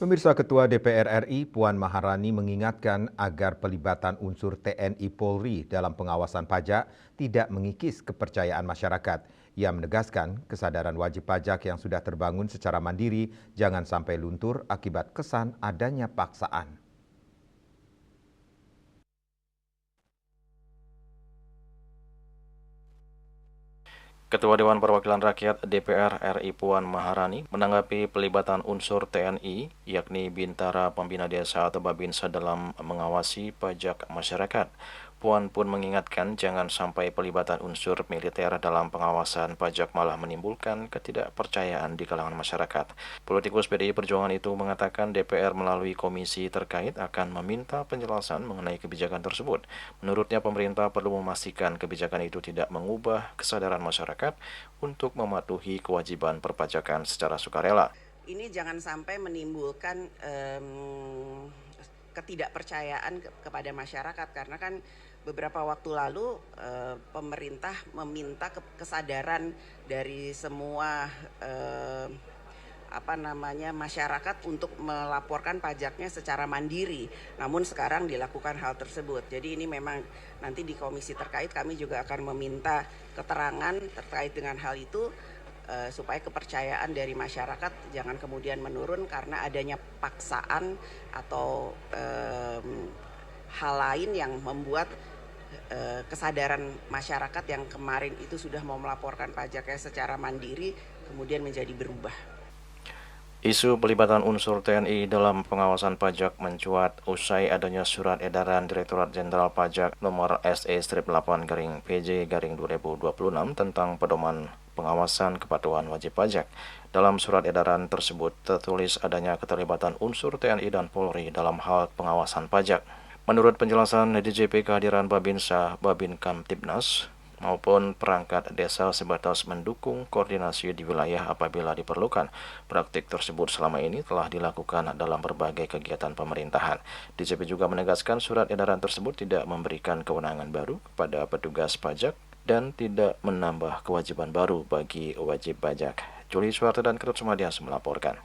Pemirsa, Ketua DPR RI Puan Maharani mengingatkan agar pelibatan unsur TNI Polri dalam pengawasan pajak tidak mengikis kepercayaan masyarakat. Ia menegaskan kesadaran wajib pajak yang sudah terbangun secara mandiri jangan sampai luntur akibat kesan adanya paksaan. Ketua Dewan Perwakilan Rakyat DPR RI Puan Maharani menanggapi pelibatan unsur TNI, yakni Bintara Pembina Desa atau Babinsa dalam mengawasi pajak masyarakat. Puan pun mengingatkan jangan sampai pelibatan unsur militer dalam pengawasan pajak malah menimbulkan ketidakpercayaan di kalangan masyarakat. Politikus PDI Perjuangan itu mengatakan DPR melalui komisi terkait akan meminta penjelasan mengenai kebijakan tersebut. Menurutnya pemerintah perlu memastikan kebijakan itu tidak mengubah kesadaran masyarakat untuk mematuhi kewajiban perpajakan secara sukarela. Ini jangan sampai menimbulkan ketidakpercayaan kepada masyarakat, karena kan beberapa waktu lalu pemerintah meminta kesadaran dari semua masyarakat untuk melaporkan pajaknya secara mandiri. Namun sekarang dilakukan hal tersebut. Jadi ini memang nanti di komisi terkait kami juga akan meminta keterangan terkait dengan hal itu, supaya kepercayaan dari masyarakat jangan kemudian menurun karena adanya paksaan atau hal lain yang membuat kesadaran masyarakat yang kemarin itu sudah mau melaporkan pajaknya secara mandiri kemudian menjadi berubah. Isu pelibatan unsur TNI dalam pengawasan pajak mencuat usai adanya surat edaran Direktorat Jenderal Pajak nomor SE-8-PJ-2026 tentang pedoman pengawasan kepatuhan wajib pajak. Dalam surat edaran tersebut tertulis adanya keterlibatan unsur TNI dan Polri dalam hal pengawasan pajak. Menurut penjelasan DJP, kehadiran Babinsa, Babin Kamtibnas, maupun perangkat desa sebatas mendukung koordinasi di wilayah apabila diperlukan. Praktik tersebut selama ini telah dilakukan dalam berbagai kegiatan pemerintahan. DJP juga menegaskan surat edaran tersebut tidak memberikan kewenangan baru kepada petugas pajak dan tidak menambah kewajiban baru bagi wajib pajak. Juli Suharto dan Ketut Sumadias melaporkan.